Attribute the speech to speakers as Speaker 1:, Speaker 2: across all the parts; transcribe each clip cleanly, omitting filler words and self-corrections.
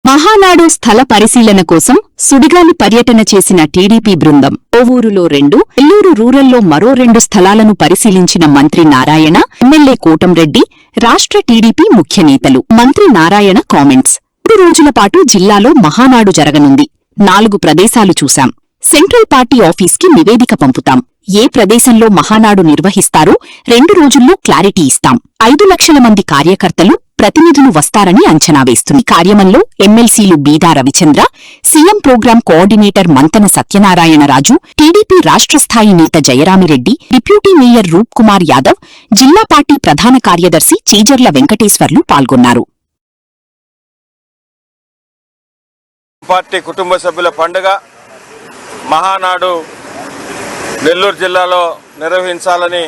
Speaker 1: మహానాడు స్థల పరిశీలన కోసం సుడిగాలి పర్యటన చేసిన టీడీపీ బృందం కోవూరులో 2, నెల్లూరు రూరల్లో మరో 2 స్థలాలను పరిశీలించిన మంత్రి నారాయణ, ఎమ్మెల్యే కోటంరెడ్డి, రాష్ట్ర టీడీపీ ముఖ్య నేతలు. మంత్రి నారాయణ కామెంట్స్. 3 రోజుల పాటు జిల్లాలో మహానాడు జరగనుంది. 4 ప్రదేశాలు చూశాం. సెంట్రల్ పార్టీ ఆఫీస్కి నివేదిక పంపుతాం. ఏ ప్రదేశంలో మహానాడు నిర్వహిస్తారో 2 రోజుల్లో క్లారిటీ ఇస్తాం. 5 లక్షల మంది కార్యకర్తలు, ప్రతినిధులు వస్తారని అంచనా వేస్తుంది. కార్యక్రమంలో ఎమ్మెల్సీలు Beeda Ravichandra, CM program coordinator Manthena Satyanarayanaraju, TDP రాష్ట్ర స్థాయి నేత జయరామిరెడ్డి, డిప్యూటీ మేయర్ రూప్ కుమార్ యాదవ్, జిల్లా పార్టీ ప్రధాన కార్యదర్శి చీజర్ల వెంకటేశ్వర్లు పాల్గొన్నారు.
Speaker 2: పార్టీ కుటుంబ సభ్యుల పండుగ మహానాడు నెల్లూరు జిల్లాలో నిర్వహించాలని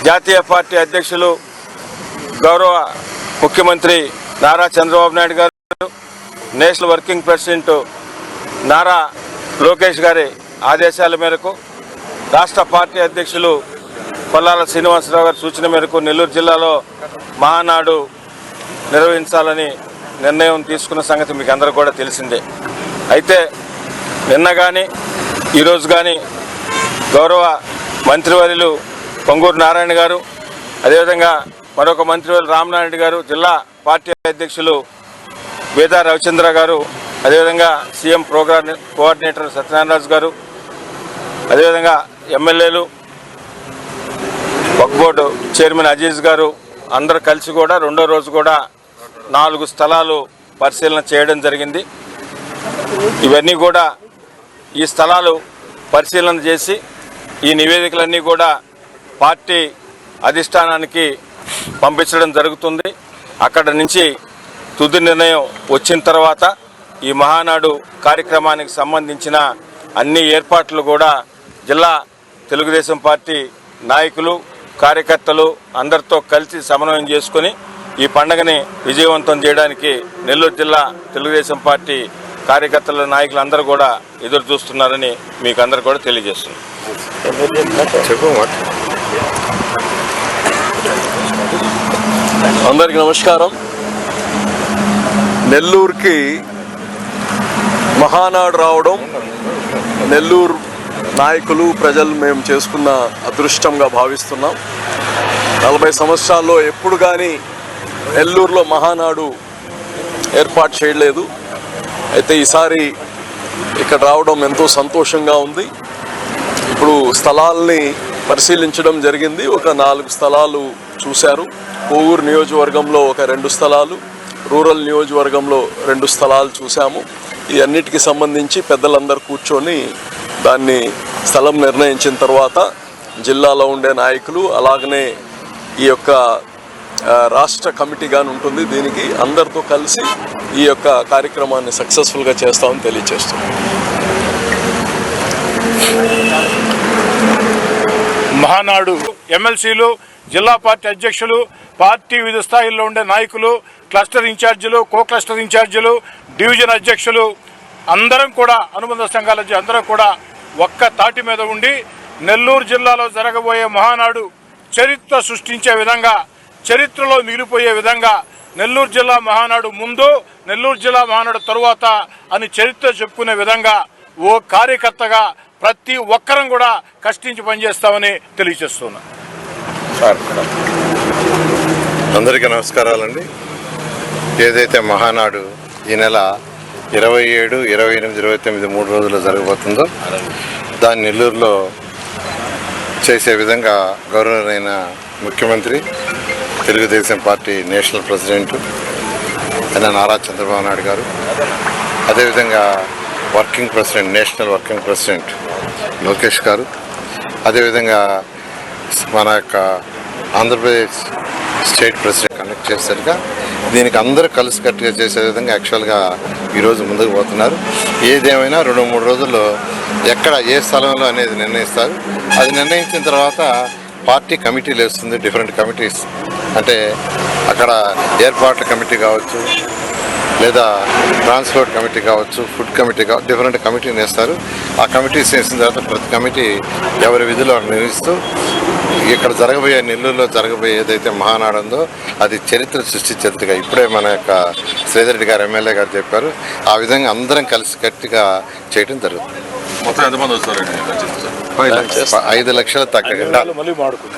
Speaker 2: జాతీయ పార్టీ అధ్యక్షులు గౌరవ ముఖ్యమంత్రి నారా చంద్రబాబు నాయుడు గారు, national working president Nara Lokesh గారి ఆదేశాల మేరకు, రాష్ట్ర పార్టీ అధ్యక్షులు కొల్లాల శ్రీనివాసరావు గారి సూచన మేరకు నెల్లూరు జిల్లాలో మహానాడు నిర్వహించాలని నిర్ణయం తీసుకున్న సంగతి మీకు అందరూ కూడా తెలిసిందే. అయితే నిన్న కానీ ఈరోజు కానీ గౌరవ మంత్రివర్యులు పొంగూరు నారాయణ గారు, అదేవిధంగా మరొక మంత్రివర్యులు రామనారాయణ గారు, జిల్లా పార్టీ అధ్యక్షులు బీదా రవిచంద్ర గారు, అదేవిధంగా సీఎం ప్రోగ్రామ్ కోఆర్డినేటర్ సత్యనారాయణరాజు గారు, అదేవిధంగా ఎమ్మెల్యేలు, వక్ఫ్ బోర్డు చైర్మన్ అజీజ్ గారు అందరూ కలిసి కూడా 2వ రోజు కూడా 4 స్థలాలు పరిశీలన చేయడం జరిగింది. ఇవన్నీ కూడా ఈ స్థలాలు పరిశీలన చేసి ఈ నివేదికలన్నీ కూడా పార్టీ అధిష్టానానికి పంపించడం జరుగుతుంది. అక్కడ నుంచి తుది నిర్ణయం వచ్చిన తర్వాత ఈ మహానాడు కార్యక్రమానికి సంబంధించిన అన్ని ఏర్పాట్లు కూడా జిల్లా తెలుగుదేశం పార్టీ నాయకులు, కార్యకర్తలు అందరితో కలిసి సమన్వయం చేసుకుని ఈ పండుగని విజయవంతం చేయడానికి నెల్లూరు జిల్లా తెలుగుదేశం పార్టీ కార్యకర్తల నాయకులు అందరూ కూడా ఎదురు చూస్తున్నారని మీకు అందరూ కూడా తెలియజేస్తున్నారు.
Speaker 3: అందరికీ నమస్కారం. నెల్లూరుకి మహానాడు రావడం నెల్లూరు నాయకులు, ప్రజలు మేము చేసుకున్న అదృష్టంగా భావిస్తున్నాం. 40 సంవత్సరాల్లో ఎప్పుడు కానీ నెల్లూరులో మహానాడు ఏర్పాటు చేయలేదు. అయితే ఈసారి ఇక్కడ రావడం ఎంతో సంతోషంగా ఉంది. ఇప్పుడు స్థలాల్ని పరిశీలించడం జరిగింది. ఒక 4 స్థలాలు చూశారు. కోవూరు నియోజకవర్గంలో ఒక 2 స్థలాలు, రూరల్ నియోజకవర్గంలో 2 స్థలాలు చూసాము. ఈ అన్నిటికీ సంబంధించి పెద్దలందరూ కూర్చొని దాన్ని స్థలం నిర్ణయించిన తర్వాత జిల్లాలో ఉండే నాయకులు, అలాగనే ఈ యొక్క రాష్ట్ర కమిటీగాను ఉంటుంది. దీనికి అందరితో కలిసి ఈ యొక్క కార్యక్రమాన్ని సక్సెస్ఫుల్గా చేస్తామని తెలియజేస్తున్నాం.
Speaker 4: మహానాడు ఎమ్మెల్సీలు, జిల్లా పార్టీ అధ్యక్షులు, పార్టీ వివిధ స్థాయిల్లో ఉండే నాయకులు, క్లస్టర్ ఇన్ఛార్జీలు, కో క్లస్టర్ ఇన్ఛార్జీలు, డివిజన్ అధ్యక్షులు అందరం కూడా, అనుబంధ సంఘాల అందరం కూడా ఒక్క తాటి మీద ఉండి నెల్లూరు జిల్లాలో జరగబోయే మహానాడు చరిత్ర సృష్టించే విధంగా, చరిత్రలో మిగిలిపోయే విధంగా, నెల్లూరు జిల్లా మహానాడు ముందు, నెల్లూరు జిల్లా మహానాడు తరువాత అని చరిత్ర చెప్పుకునే విధంగా ఓ కార్యకర్తగా ప్రతి ఒక్కరం కూడా కష్టించి పనిచేస్తామని తెలియజేస్తున్నా.
Speaker 5: అందరికీ నమస్కారాలండి. ఏదైతే మహానాడు ఈ నెల 27, 28, 29 3 రోజుల్లో జరగబోతుందో దాన్ని నెల్లూరులో చేసే విధంగా గౌరవనీయ ముఖ్యమంత్రి, తెలుగుదేశం పార్టీ నేషనల్ ప్రెసిడెంట్ అయిన నారా చంద్రబాబు నాయుడు గారు, అదేవిధంగా working president, national working president Lokesh గారు, అదేవిధంగా మన యొక్క ఆంధ్రప్రదేశ్ స్టేట్ ప్రెసిడెంట్ కనెక్ట్ చేసేట్టుగా దీనికి అందరూ కలిసికట్టుగా చేసే విధంగా యాక్చువల్గా ఈరోజు ముందుకు పోతున్నారు. ఏదేమైనా 2-3 రోజుల్లో ఎక్కడ ఏ స్థలంలో అనేది నిర్ణయిస్తారు. అది నిర్ణయించిన తర్వాత పార్టీ కమిటీలు వేస్తుంది. డిఫరెంట్ కమిటీస్ అంటే అక్కడ ఏర్పాట్ల కమిటీ కావచ్చు, లేదా ట్రాన్స్పోర్ట్ కమిటీ కావచ్చు, ఫుడ్ కమిటీ కావచ్చు, డిఫరెంట్ కమిటీని వేస్తారు. ఆ కమిటీస్ వేసిన తర్వాత ప్రతి కమిటీ ఎవరి విధులు నిర్వహిస్తూ ఇక్కడ జరగబోయే నెల్లూరులో జరగబోయే ఏదైతే మహానాడు ఉందో అది చరిత్ర సృష్టించేట్టుగా ఇప్పుడే మన యొక్క శ్రీధరెడ్డి గారు ఎమ్మెల్యే గారు చెప్పారు. ఆ విధంగా అందరం కలిసి గట్టిగా చేయడం జరుగుతుంది.
Speaker 2: మొత్తం ఎంతమంది వస్తారండి?
Speaker 5: 5 లక్షలు తగ్గకుండా
Speaker 4: మళ్ళీ మాడుకుందాం.